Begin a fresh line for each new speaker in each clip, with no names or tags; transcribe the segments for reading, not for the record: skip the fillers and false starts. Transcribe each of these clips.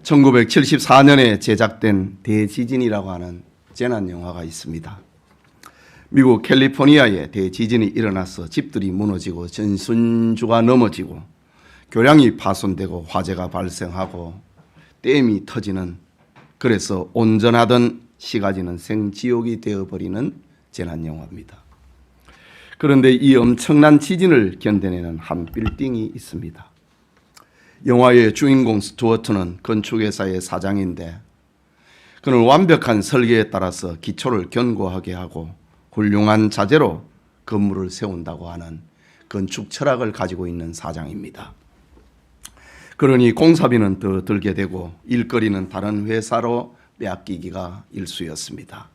1974년에 제작된 대지진이라고 하는 재난 영화가 있습니다. 미국 캘리포니아에 대지진이 일어나서 집들이 무너지고 전선주가 넘어지고 교량이 파손되고 화재가 발생하고 댐이 터지는, 그래서 온전하던 시가지는 생지옥이 되어버리는 재난 영화입니다. 그런데 이 엄청난 지진을 견뎌내는 한 빌딩이 있습니다. 영화의 주인공 스튜어트는 건축회사의 사장인데 그는 완벽한 설계에 따라서 기초를 견고하게 하고 훌륭한 자재로 건물을 세운다고 하는 건축 철학을 가지고 있는 사장입니다. 그러니 공사비는 더 들게 되고 일거리는 다른 회사로 빼앗기기가 일쑤였습니다.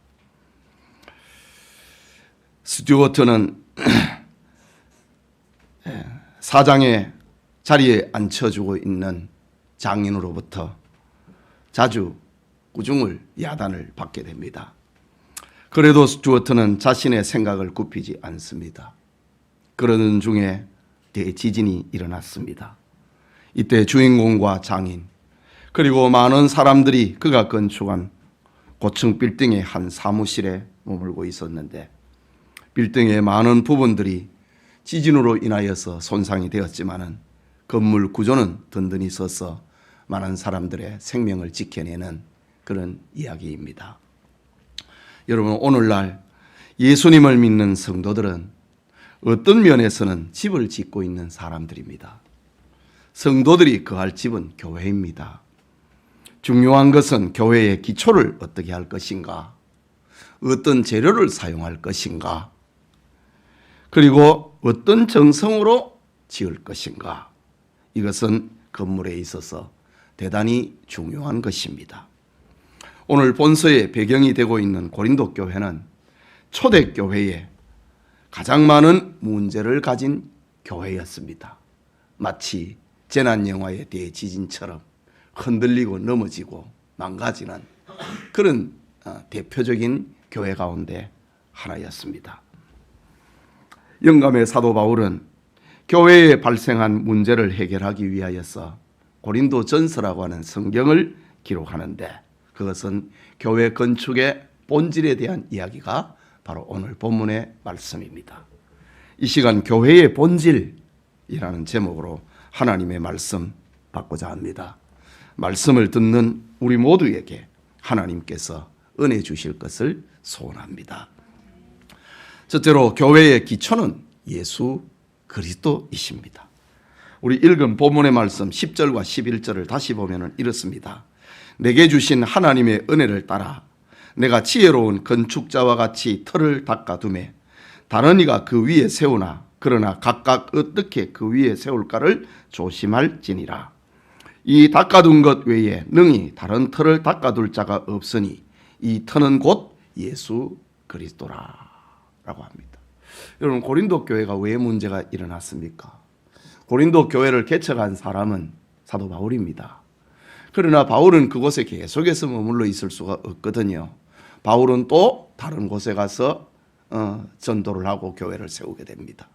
스튜어트는 사장의 자리에 앉혀주고 있는 장인으로부터 자주 꾸중을, 야단을 받게 됩니다. 그래도 스튜어트는 자신의 생각을 굽히지 않습니다. 그러는 중에 대지진이 일어났습니다. 이때 주인공과 장인 그리고 많은 사람들이 그가 건축한 고층 빌딩의 한 사무실에 머물고 있었는데 빌딩의 많은 부분들이 지진으로 인하여서 손상이 되었지만은 건물 구조는 든든히 서서 많은 사람들의 생명을 지켜내는 그런 이야기입니다. 여러분, 오늘날 예수님을 믿는 성도들은 어떤 면에서는 집을 짓고 있는 사람들입니다. 성도들이 거할 집은 교회입니다. 중요한 것은 교회의 기초를 어떻게 할 것인가, 어떤 재료를 사용할 것인가, 그리고 어떤 정성으로 지을 것인가, 이것은 건물에 있어서 대단히 중요한 것입니다. 오늘 본서의 배경이 되고 있는 고린도 교회는 초대교회에 가장 많은 문제를 가진 교회였습니다. 마치 재난영화의 대지진처럼 흔들리고 넘어지고 망가지는 그런 대표적인 교회 가운데 하나였습니다. 영감의 사도 바울은 교회에 발생한 문제를 해결하기 위하여서 고린도 전서라고 하는 성경을 기록하는데 그것은 교회 건축의 본질에 대한 이야기가 바로 오늘 본문의 말씀입니다. 이 시간 교회의 본질이라는 제목으로 하나님의 말씀 받고자 합니다. 말씀을 듣는 우리 모두에게 하나님께서 은혜 주실 것을 소원합니다. 첫째로 교회의 기초는 예수 그리스도이십니다. 우리 읽은 본문의 말씀 10절과 11절을 다시 보면 이렇습니다. 내게 주신 하나님의 은혜를 따라 내가 지혜로운 건축자와 같이 터를 닦아두매 다른 이가 그 위에 세우나 그러나 각각 어떻게 그 위에 세울까를 조심할지니라. 이 닦아둔 것 외에 능히 다른 터를 닦아둘 자가 없으니 이 터는 곧 예수 그리스도라 라고 합니다. 여러분, 고린도 교회가 왜 문제가 일어났습니까? 고린도 교회를 개척한 사람은 사도 바울입니다. 그러나 바울은 그곳에 계속해서 머물러 있을 수가 없거든요. 바울은 또 다른 곳에 가서 전도를 하고 교회를 세우게 됩니다.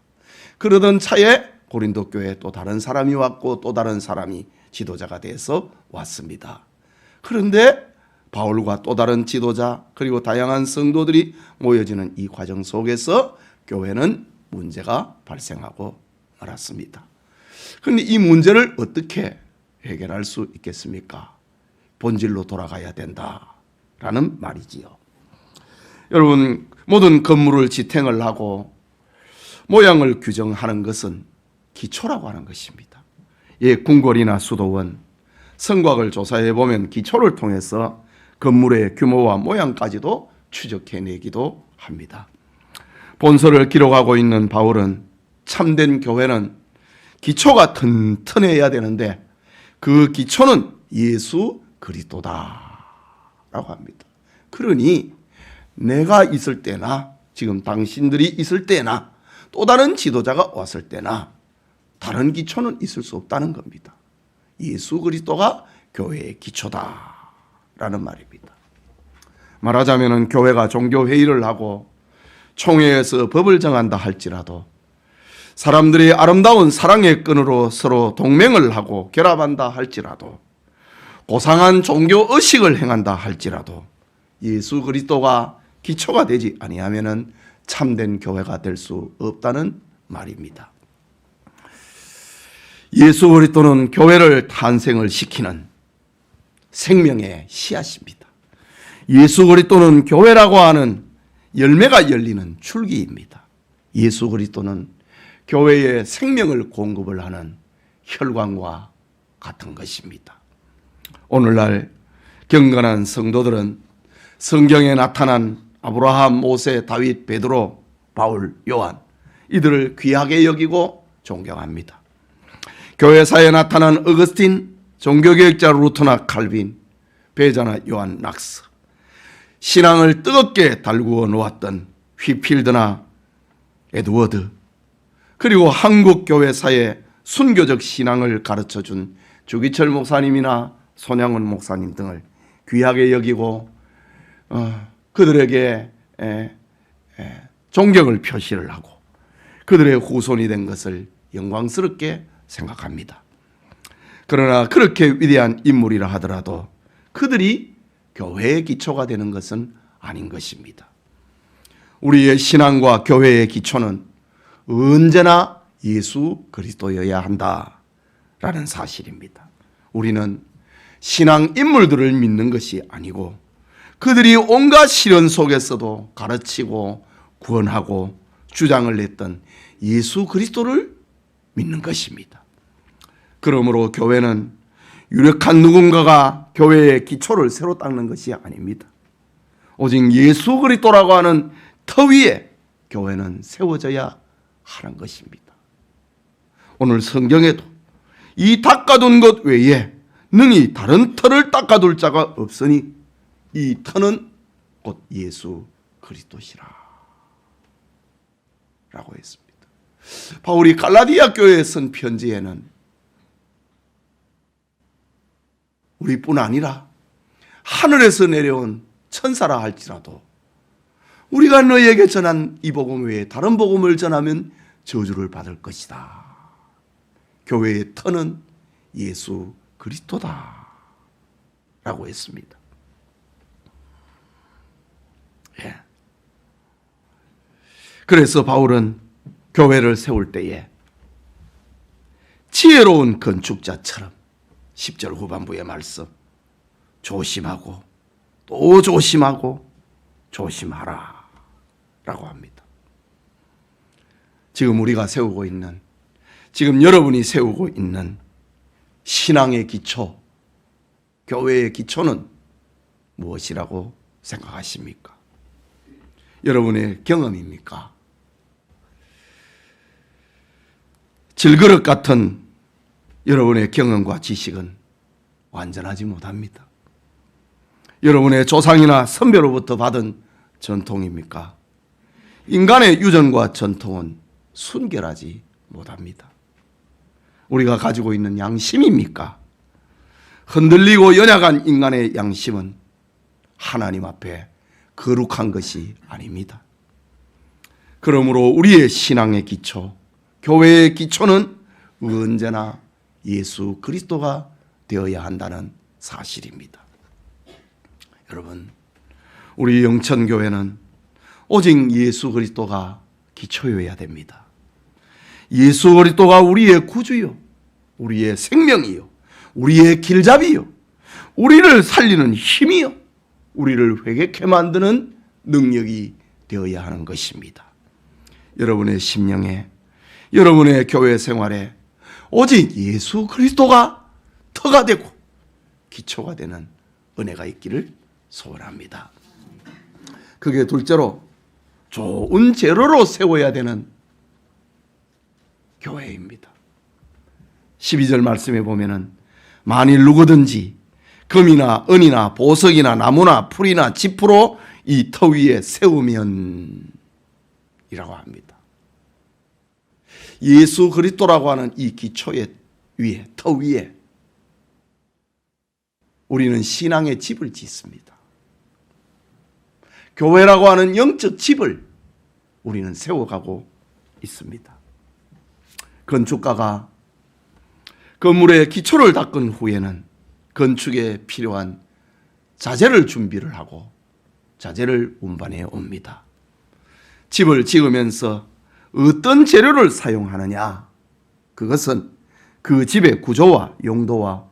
그러던 차에 고린도 교회에 또 다른 사람이 왔고 또 다른 사람이 지도자가 돼서 왔습니다. 그런데 바울과 또 다른 지도자 그리고 다양한 성도들이 모여지는 이 과정 속에서 교회는 문제가 발생하고 말았습니다. 그런데 이 문제를 어떻게 해결할 수 있겠습니까? 본질로 돌아가야 된다라는 말이지요. 여러분, 모든 건물을 지탱을 하고 모양을 규정하는 것은 기초라고 하는 것입니다. 궁궐이나 수도원, 성곽을 조사해 보면 기초를 통해서 건물의 규모와 모양까지도 추적해내기도 합니다. 본서를 기록하고 있는 바울은 참된 교회는 기초가 튼튼해야 되는데 그 기초는 예수 그리스도다라고 합니다. 그러니 내가 있을 때나 지금 당신들이 있을 때나 또 다른 지도자가 왔을 때나 다른 기초는 있을 수 없다는 겁니다. 예수 그리스도가 교회의 기초다라는 말입니다. 말하자면 교회가 종교회의를 하고 총회에서 법을 정한다 할지라도 사람들이 아름다운 사랑의 끈으로 서로 동맹을 하고 결합한다 할지라도 고상한 종교 의식을 행한다 할지라도 예수 그리스도가 기초가 되지 아니하면은 참된 교회가 될 수 없다는 말입니다. 예수 그리스도는 교회를 탄생을 시키는 생명의 씨앗입니다. 예수 그리스도는 교회라고 하는 열매가 열리는 줄기입니다. 예수 그리스도는 교회에 생명을 공급을 하는 혈관과 같은 것입니다. 오늘날 경건한 성도들은 성경에 나타난 아브라함, 모세, 다윗, 베드로, 바울, 요한 이들을 귀하게 여기고 존경합니다. 교회사에 나타난 어거스틴, 종교개혁자 루터나 칼빈, 배자나 요한 락스, 신앙을 뜨겁게 달구어 놓았던 휘필드나 에드워드, 그리고 한국 교회사에 순교적 신앙을 가르쳐준 주기철 목사님이나 손양원 목사님 등을 귀하게 여기고 그들에게 존경을 표시를 하고 그들의 후손이 된 것을 영광스럽게 생각합니다. 그러나 그렇게 위대한 인물이라 하더라도 그들이 교회의 기초가 되는 것은 아닌 것입니다. 우리의 신앙과 교회의 기초는 언제나 예수 그리스도여야 한다라는 사실입니다. 우리는 신앙 인물들을 믿는 것이 아니고 그들이 온갖 시련 속에서도 가르치고 구원하고 주장을 냈던 예수 그리스도를 믿는 것입니다. 그러므로 교회는 유력한 누군가가 교회의 기초를 새로 닦는 것이 아닙니다. 오직 예수 그리스도라고 하는 터 위에 교회는 세워져야 하는 것입니다. 오늘 성경에도 이 닦아둔 것 외에 능히 다른 터를 닦아둘 자가 없으니 이 터는 곧 예수 그리스도시라 라고 했습니다. 바울이 갈라디아 교회에 쓴 편지에는 우리뿐 아니라 하늘에서 내려온 천사라 할지라도 우리가 너희에게 전한 이 복음 외에 다른 복음을 전하면 저주를 받을 것이다. 교회의 터는 예수 그리스도다 라고 했습니다. 예. 그래서 바울은 교회를 세울 때에 지혜로운 건축자처럼 10절 후반부의 말씀 조심하고 또 조심하고 조심하라 라고 합니다. 지금 우리가 세우고 있는, 지금 여러분이 세우고 있는 신앙의 기초, 교회의 기초는 무엇이라고 생각하십니까? 여러분의 경험입니까? 질그릇 같은 여러분의 경험과 지식은 완전하지 못합니다. 여러분의 조상이나 선배로부터 받은 전통입니까? 인간의 유전과 전통은 순결하지 못합니다. 우리가 가지고 있는 양심입니까? 흔들리고 연약한 인간의 양심은 하나님 앞에 거룩한 것이 아닙니다. 그러므로 우리의 신앙의 기초, 교회의 기초는 언제나 예수 그리스도가 되어야 한다는 사실입니다. 여러분, 우리 영천교회는 오직 예수 그리스도가 기초여야 됩니다. 예수 그리스도가 우리의 구주요, 우리의 생명이요, 우리의 길잡이요, 우리를 살리는 힘이요, 우리를 회개케 만드는 능력이 되어야 하는 것입니다. 여러분의 심령에, 여러분의 교회 생활에 오직 예수 그리스도가 터가 되고 기초가 되는 은혜가 있기를 소원합니다. 그게 둘째로 좋은 재료로 세워야 되는 교회입니다. 12절 말씀에 보면은 만일 누구든지 금이나 은이나 보석이나 나무나 풀이나 지프로 이 터 위에 세우면 이라고 합니다. 예수 그리스도라고 하는 이 기초의 위에, 터 위에 우리는 신앙의 집을 짓습니다. 교회라고 하는 영적 집을 우리는 세워가고 있습니다. 건축가가 건물의 기초를 닦은 후에는 건축에 필요한 자재를 준비를 하고 자재를 운반해 옵니다. 집을 지으면서 어떤 재료를 사용하느냐, 그것은 그 집의 구조와 용도와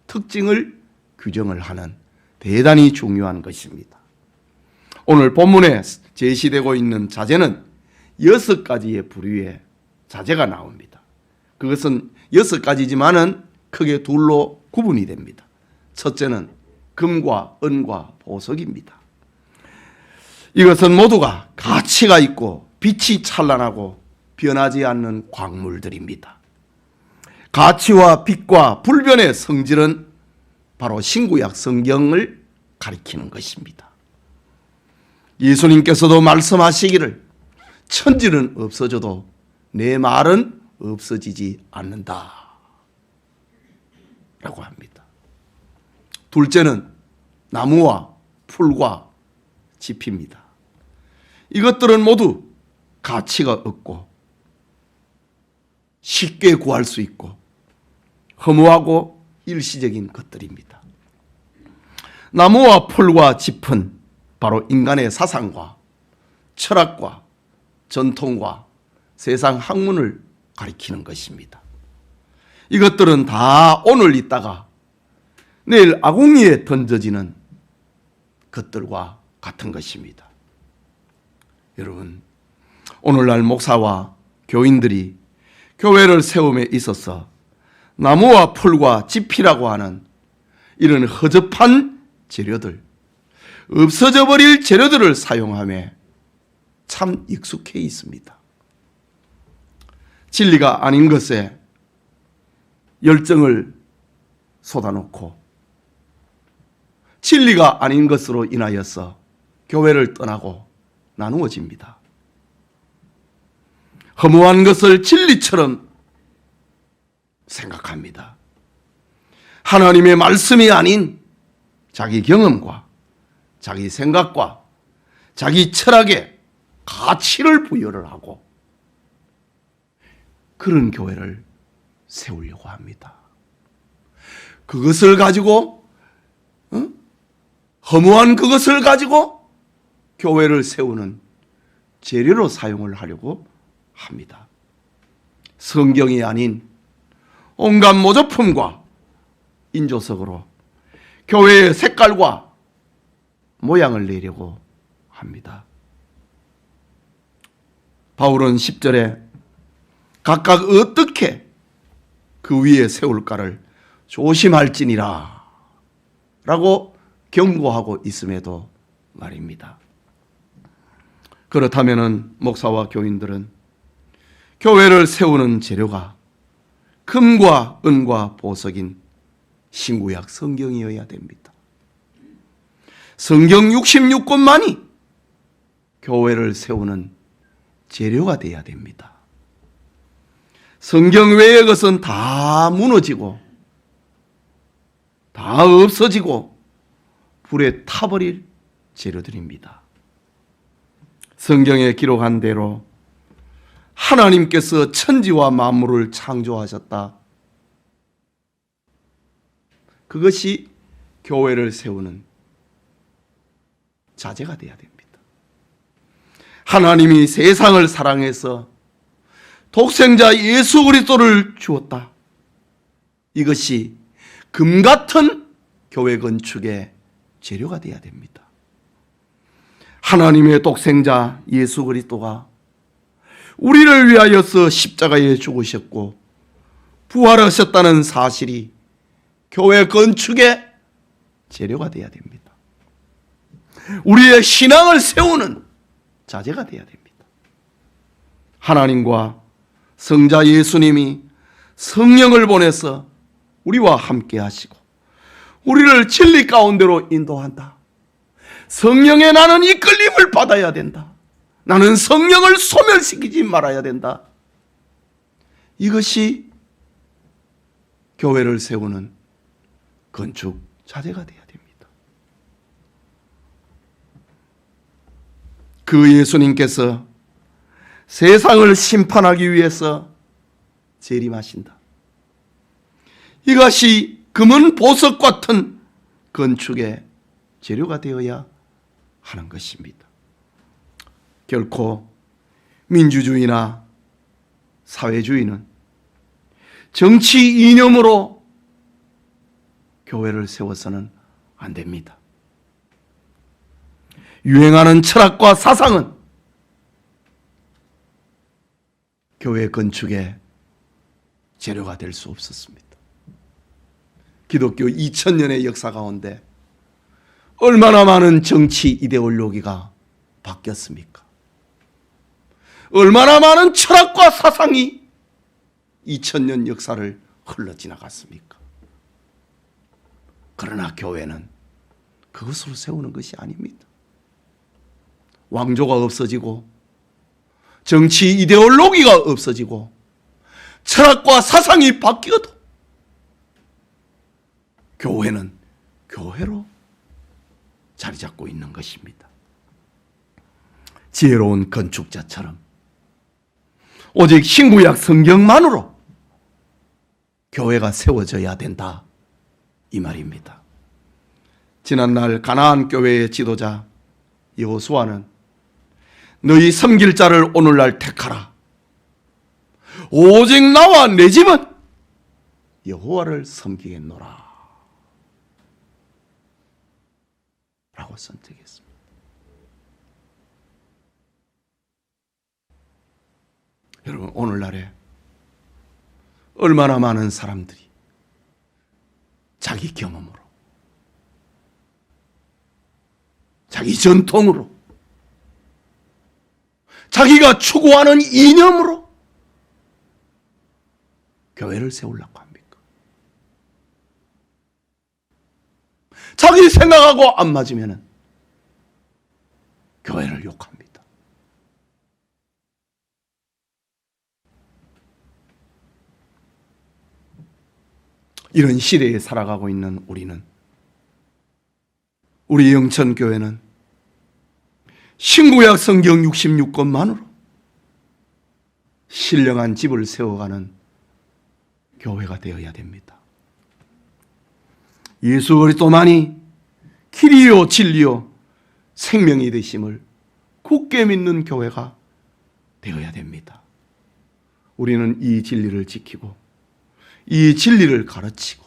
특징을 규정을 하는 대단히 중요한 것입니다. 오늘 본문에 제시되고 있는 자재는 6가지의 부류의 자재가 나옵니다. 그것은 6가지지만은 크게 둘로 구분이 됩니다. 첫째는 금과 은과 보석입니다. 이것은 모두가 가치가 있고 빛이 찬란하고 변하지 않는 광물들입니다. 가치와 빛과 불변의 성질은 바로 신구약 성경을 가리키는 것입니다. 예수님께서도 말씀하시기를 천지는 없어져도 내 말은 없어지지 않는다 라고 합니다. 둘째는 나무와 풀과 짚입니다. 이것들은 모두 가치가 없고 쉽게 구할 수 있고 허무하고 일시적인 것들입니다. 나무와 풀과 짚은 바로 인간의 사상과 철학과 전통과 세상 학문을 가리키는 것입니다. 이것들은 다 오늘 있다가 내일 아궁이에 던져지는 것들과 같은 것입니다. 여러분, 오늘날 목사와 교인들이 교회를 세움에 있어서 나무와 풀과 짚이라고 하는 이런 허접한 재료들, 없어져 버릴 재료들을 사용하며 참 익숙해 있습니다. 진리가 아닌 것에 열정을 쏟아놓고 진리가 아닌 것으로 인하여서 교회를 떠나고 나누어집니다. 허무한 것을 진리처럼 생각합니다. 하나님의 말씀이 아닌 자기 경험과 자기 생각과 자기 철학에 가치를 부여를 하고 그런 교회를 세우려고 합니다. 그것을 가지고 허무한 그것을 가지고 교회를 세우는 재료로 사용을 하려고 합니다. 성경이 아닌 온갖 모조품과 인조석으로 교회의 색깔과 모양을 내려고 합니다. 바울은 10절에 각각 어떻게 그 위에 세울까를 조심할지니라 라고 경고하고 있음에도 말입니다. 그렇다면 목사와 교인들은 교회를 세우는 재료가 금과 은과 보석인 신구약 성경이어야 됩니다. 성경 66권만이 교회를 세우는 재료가 되어야 됩니다. 성경 외의 것은 다 무너지고 다 없어지고 불에 타버릴 재료들입니다. 성경에 기록한 대로 하나님께서 천지와 만물을 창조하셨다. 그것이 교회를 세우는 자재가 되어야 됩니다. 하나님이 세상을 사랑해서 독생자 예수 그리스도를 주었다. 이것이 금 같은 교회 건축의 재료가 되어야 됩니다. 하나님의 독생자 예수 그리스도가 우리를 위하여서 십자가에 죽으셨고 부활하셨다는 사실이 교회 건축의 재료가 되어야 됩니다. 우리의 신앙을 세우는 자재가 되어야 됩니다. 하나님과 성자 예수님이 성령을 보내서 우리와 함께 하시고 우리를 진리 가운데로 인도한다. 성령의 나는 이끌림을 받아야 된다. 나는 성령을 소멸시키지 말아야 된다. 이것이 교회를 세우는 건축 자재가 되어야 됩니다. 그 예수님께서 세상을 심판하기 위해서 재림하신다. 이것이 금은 보석 같은 건축의 재료가 되어야 하는 것입니다. 결코 민주주의나 사회주의는 정치 이념으로 교회를 세워서는 안 됩니다. 유행하는 철학과 사상은 교회 건축의 재료가 될 수 없었습니다. 기독교 2000년의 역사 가운데 얼마나 많은 정치 이데올로기가 바뀌었습니까? 얼마나 많은 철학과 사상이 2000년 역사를 흘러 지나갔습니까? 그러나 교회는 그것으로 세우는 것이 아닙니다. 왕조가 없어지고 정치 이데올로기가 없어지고 철학과 사상이 바뀌어도 교회는 교회로 자리 잡고 있는 것입니다. 지혜로운 건축자처럼 오직 신구약 성경만으로 교회가 세워져야 된다, 이 말입니다. 지난날 가나안 교회의 지도자 여호수아는 너희 섬길 자를 오늘날 택하라. 오직 나와 내 집은 여호와를 섬기겠노라 라고 선택했습니다. 여러분, 오늘날에 얼마나 많은 사람들이 자기 경험으로, 자기 전통으로, 자기가 추구하는 이념으로 교회를 세우려고 합니까? 자기 생각하고 안 맞으면 교회를 욕합니다. 이런 시대에 살아가고 있는 우리는, 우리 영천교회는 신구약 성경 66권만으로 신령한 집을 세워가는 교회가 되어야 됩니다. 예수 그리스도만이 길이요 진리요 생명이 되심을 굳게 믿는 교회가 되어야 됩니다. 우리는 이 진리를 지키고 이 진리를 가르치고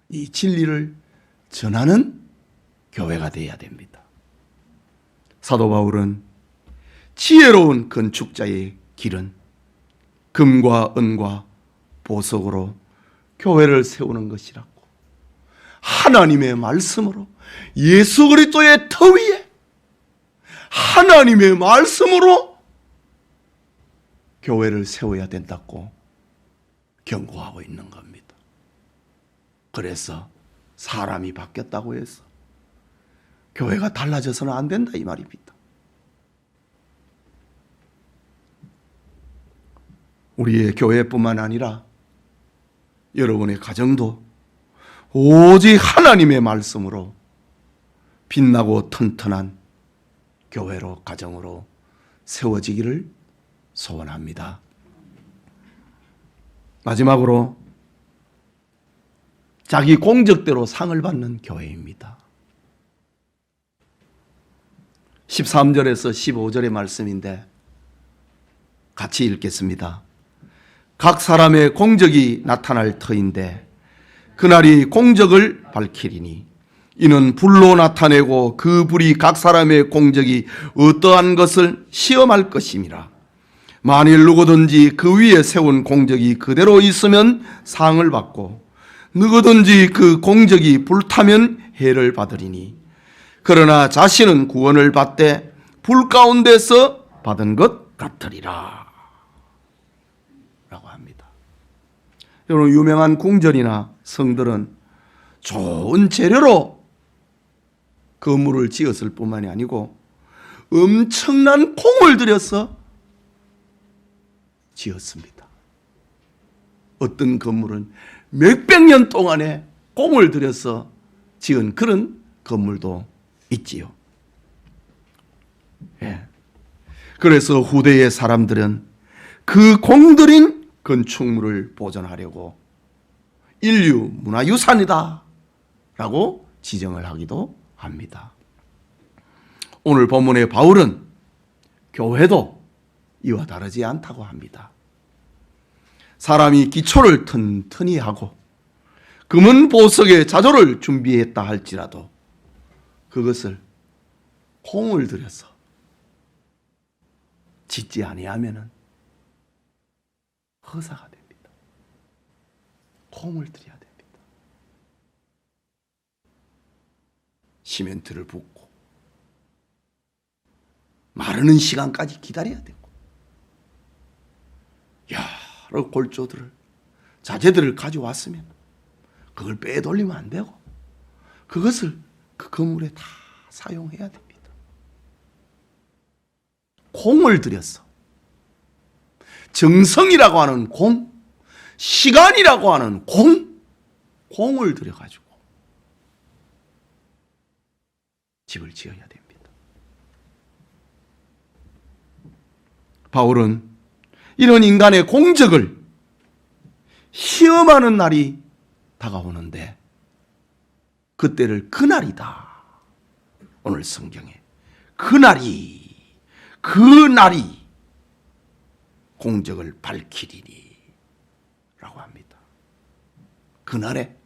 이 진리를 전하는 교회가 되어야 됩니다. 사도 바울은 지혜로운 건축자의 길은 금과 은과 보석으로 교회를 세우는 것이라고, 하나님의 말씀으로, 예수 그리스도의 터 위에 하나님의 말씀으로 교회를 세워야 된다고 경고하고 있는 겁니다. 그래서 사람이 바뀌었다고 해서 교회가 달라져서는 안 된다, 이 말입니다. 우리의 교회뿐만 아니라 여러분의 가정도 오직 하나님의 말씀으로 빛나고 튼튼한 교회로, 가정으로 세워지기를 소원합니다. 마지막으로 자기 공적대로 상을 받는 교회입니다. 13절에서 15절의 말씀인데 같이 읽겠습니다. 각 사람의 공적이 나타날 터인데 그날이 공적을 밝히리니 이는 불로 나타내고 그 불이 각 사람의 공적이 어떠한 것을 시험할 것임이라. 만일 누구든지 그 위에 세운 공적이 그대로 있으면 상을 받고 누구든지 그 공적이 불타면 해를 받으리니 그러나 자신은 구원을 받되 불 가운데서 받은 것 같으리라 라고 합니다. 여러분, 유명한 궁전이나 성들은 좋은 재료로 건물을 지었을 뿐만이 아니고 엄청난 공을 들여서 지었습니다. 어떤 건물은 몇백 년 동안에 공을 들여서 지은 그런 건물도 있지요. 예. 그래서 후대의 사람들은 그 공들인 건축물을 보존하려고 인류 문화유산이다 라고 지정을 하기도 합니다. 오늘 본문의 바울은 교회도 이와 다르지 않다고 합니다. 사람이 기초를 튼튼히 하고 금은 보석의 자조를 준비했다 할지라도 그것을 공을 들여서 짓지 아니하면은 허사가 됩니다. 공을 들여야 됩니다. 시멘트를 붓고 마르는 시간까지 기다려야 되고 여러 골조들을 자재들을 가져왔으면 그걸 빼돌리면 안 되고 그것을 그 건물에 다 사용해야 됩니다. 공을 들여서 정성이라고 하는 공, 시간이라고 하는 공을 들여가지고 집을 지어야 됩니다. 바울은 이런 인간의 공적을 시험하는 날이 다가오는데 그때를 그날이다. 오늘 성경에 그날이 공적을 밝히리니 라고 합니다. 그날에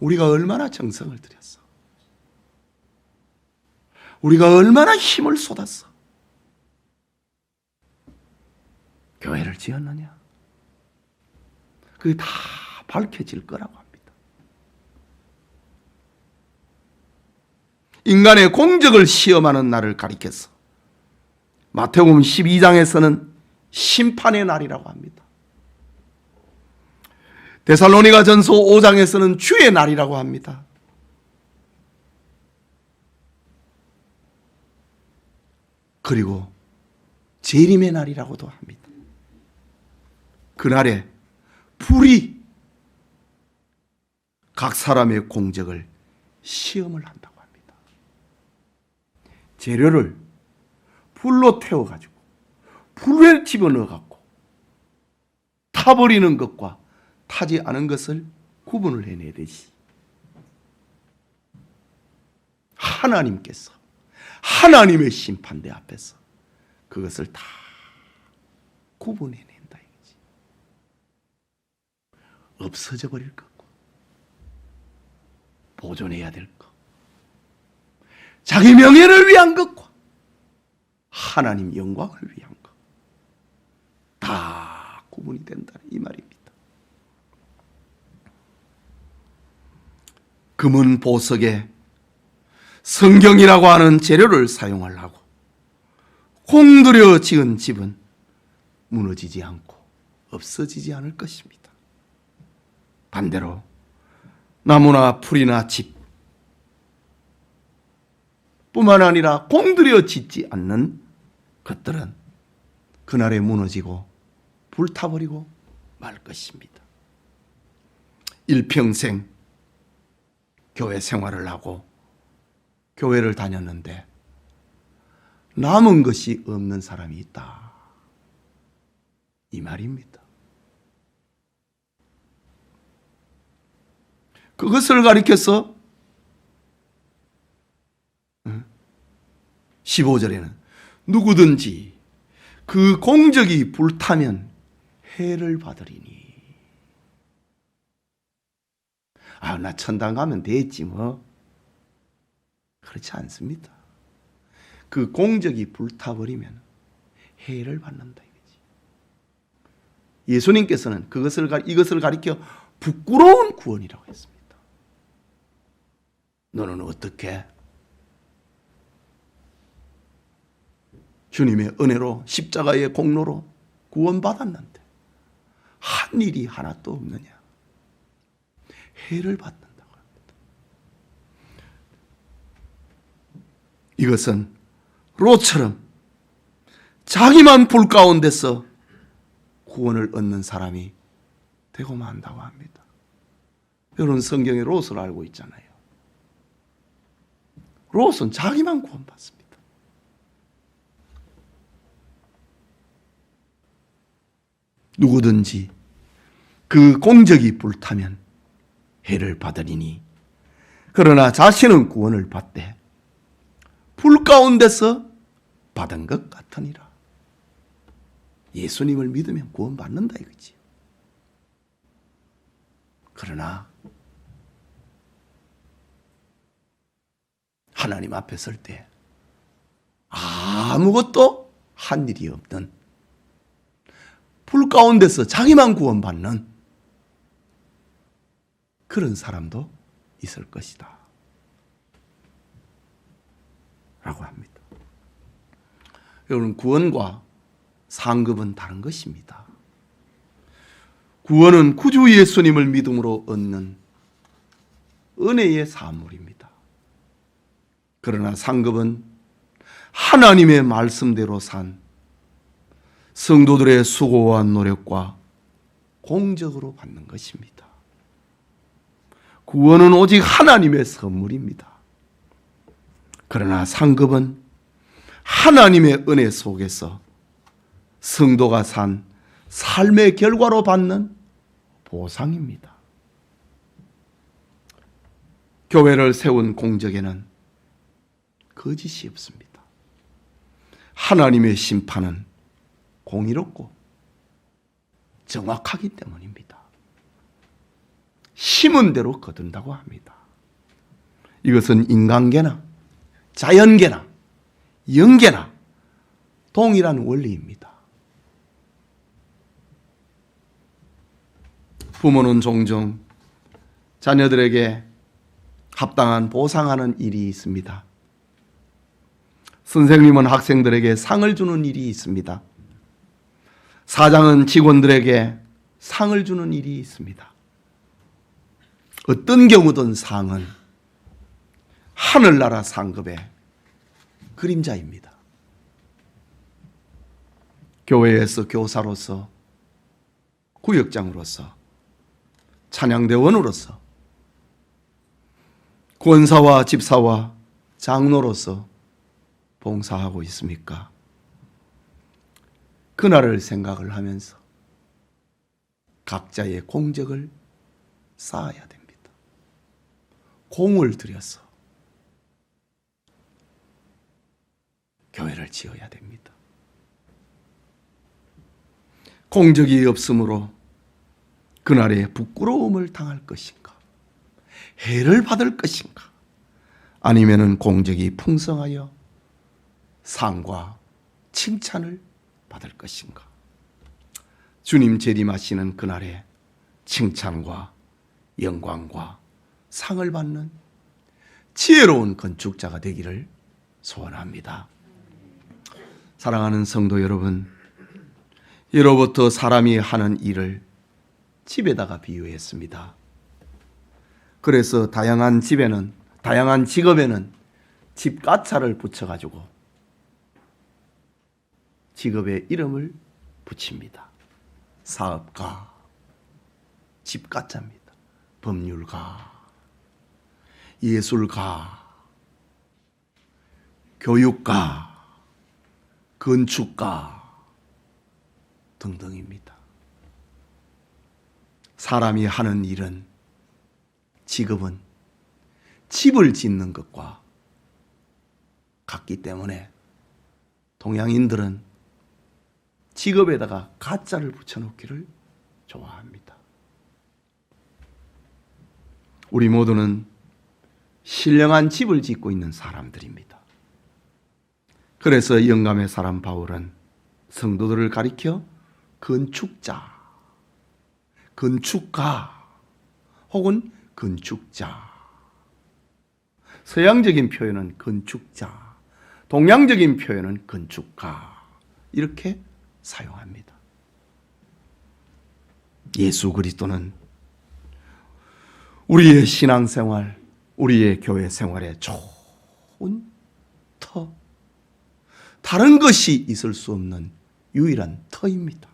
우리가 얼마나 정성을 들였어. 우리가 얼마나 힘을 쏟았어. 교회를 지었느냐? 그게 다 밝혀질 거라고 합니다. 인간의 공적을 시험하는 날을 가리켜서 마태복음 12장에서는 심판의 날이라고 합니다. 데살로니가 전서 5장에서는 주의 날이라고 합니다. 그리고 재림의 날이라고도 합니다. 그날에 불이 각 사람의 공적을 시험을 한다고 합니다. 재료를 불로 태워가지고 불에 집어넣어갖고 타버리는 것과 타지 않은 것을 구분을 해내듯이 하나님께서 하나님의 심판대 앞에서 그것을 다 구분해낸다 이거지. 없어져 버릴 것과 보존해야 될 것, 자기 명예를 위한 것과 하나님 영광을 위한 것 다 구분이 된다 이 말입니다. 금은 보석에 성경이라고 하는 재료를 사용하려고 공들여 지은 집은 무너지지 않고 없어지지 않을 것입니다. 반대로 나무나 풀이나 집 뿐만 아니라 공들여 짓지 않는 것들은 그날에 무너지고 불타버리고 말 것입니다. 일평생 교회 생활을 하고 교회를 다녔는데 남은 것이 없는 사람이 있다 이 말입니다. 그것을 가리켜서 15절에는 누구든지 그 공적이 불타면 해를 받으리니. 나 천당 가면 됐지 뭐. 그렇지 않습니다. 그 공적이 불타버리면 해를 받는다 이거지. 예수님께서는 이것을 가리켜 부끄러운 구원이라고 했습니다. 너는 어떻게 주님의 은혜로 십자가의 공로로 구원받았는데 한 일이 하나도 없느냐. 해를 받는다고 합니다. 이것은 롯처럼 자기만 불 가운데서 구원을 얻는 사람이 되고 만다고 합니다. 여러분 성경에 롯을 알고 있잖아요. 롯은 자기만 구원받습니다. 누구든지 그 공적이 불타면 해를 받으리니 그러나 자신은 구원을 받되 불 가운데서 받은 것 같으니라. 예수님을 믿으면 구원받는다 이거지. 그러나 하나님 앞에 설 때 아무것도 한 일이 없는, 불 가운데서 자기만 구원받는 그런 사람도 있을 것이다 라고 합니다. 여러분, 구원과 상급은 다른 것입니다. 구원은 구주 예수님을 믿음으로 얻는 은혜의 산물입니다. 그러나 상급은 하나님의 말씀대로 산 성도들의 수고와 노력과 공적으로 받는 것입니다. 구원은 오직 하나님의 선물입니다. 그러나 상급은 하나님의 은혜 속에서 성도가 산 삶의 결과로 받는 보상입니다. 교회를 세운 공적에는 거짓이 없습니다. 하나님의 심판은 공의롭고 정확하기 때문입니다. 심은 대로 거둔다고 합니다. 이것은 인간계나 자연계나 영계나 동일한 원리입니다. 부모는 종종 자녀들에게 합당한 보상하는 일이 있습니다. 선생님은 학생들에게 상을 주는 일이 있습니다. 사장은 직원들에게 상을 주는 일이 있습니다. 어떤 경우든 상은 하늘나라 상급의 그림자입니다. 교회에서 교사로서, 구역장으로서, 찬양대원으로서, 권사와 집사와 장로로서 봉사하고 있습니까? 그날을 생각을 하면서 각자의 공적을 쌓아야 됩니다. 공을 들여서 교회를 지어야 됩니다. 공적이 없으므로 그날에 부끄러움을 당할 것인가? 해를 받을 것인가? 아니면은 공적이 풍성하여 상과 칭찬을 받을 것인가? 주님 재림하시는 그날에 칭찬과 영광과 상을 받는 지혜로운 건축자가 되기를 소원합니다. 사랑하는 성도 여러분, 예로부터 사람이 하는 일을 집에다가 비유했습니다. 그래서 다양한 직업에는 집가차를 붙여가지고 직업의 이름을 붙입니다. 사업가, 집가차입니다. 법률가, 예술가, 교육가, 건축가 등등입니다. 사람이 하는 일은, 직업은 집을 짓는 것과 같기 때문에 동양인들은 직업에다가 가짜를 붙여놓기를 좋아합니다. 우리 모두는 신령한 집을 짓고 있는 사람들입니다. 그래서 영감의 사람 바울은 성도들을 가리켜 건축자, 건축가 혹은 건축자, 서양적인 표현은 건축자, 동양적인 표현은 건축가, 이렇게 사용합니다. 예수 그리스도는 우리의 신앙생활, 우리의 교회 생활에 좋은 터, 다른 것이 있을 수 없는 유일한 터입니다.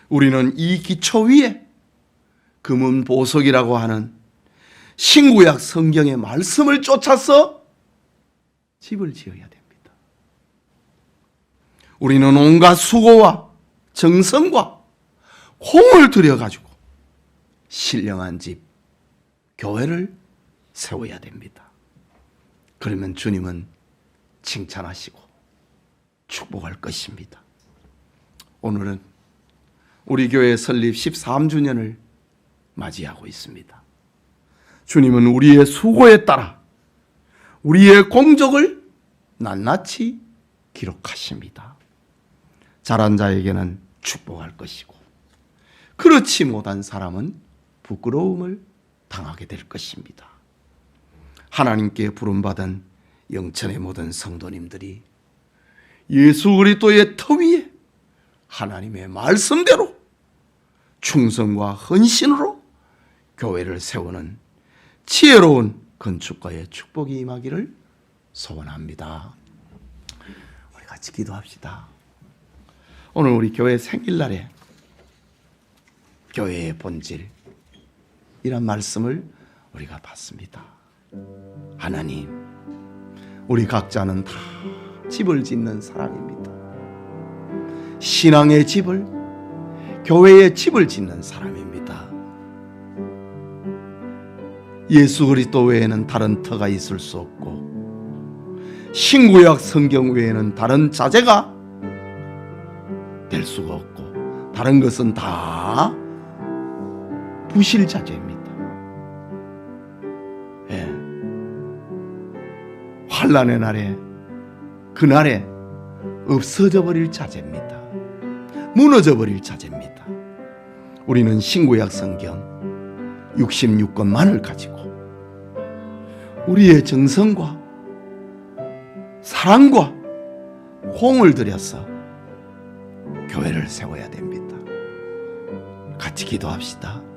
우리는 이 기초 위에 금은 보석이라고 하는 신구약 성경의 말씀을 쫓아서 집을 지어야 됩니다. 우리는 온갖 수고와 정성과 공을 들여가지고 신령한 집, 교회를 세워야 됩니다. 그러면 주님은 칭찬하시고 축복할 것입니다. 오늘은 우리 교회 설립 13주년을 맞이하고 있습니다. 주님은 우리의 수고에 따라 우리의 공적을 낱낱이 기록하십니다. 잘한 자에게는 축복할 것이고 그렇지 못한 사람은 부끄러움을 당하게 될 것입니다. 하나님께 부름받은 영천의 모든 성도님들이 예수 그리스도의 터 위에 하나님의 말씀대로 충성과 헌신으로 교회를 세우는 지혜로운 건축가의 축복이 임하기를 소원합니다. 우리 같이 기도합시다. 오늘 우리 교회 생일날에 교회의 본질 이란 말씀을 우리가 봤습니다. 하나님, 우리 각자는 다 집을 짓는 사람입니다. 신앙의 집을, 교회의 집을 짓는 사람입니다. 예수 그리스도 외에는 다른 터가 있을 수 없고 신구약 성경 외에는 다른 자재가 될 수가 없고 다른 것은 다 부실자재입니다. 예. 환난의 날에 그날에 없어져 버릴 자재입니다. 무너져 버릴 자재입니다. 우리는 신구약 성경 66권만을 가지고 우리의 정성과 사랑과 홍을 들여서 교회를 세워야 됩니다. 같이 기도합시다.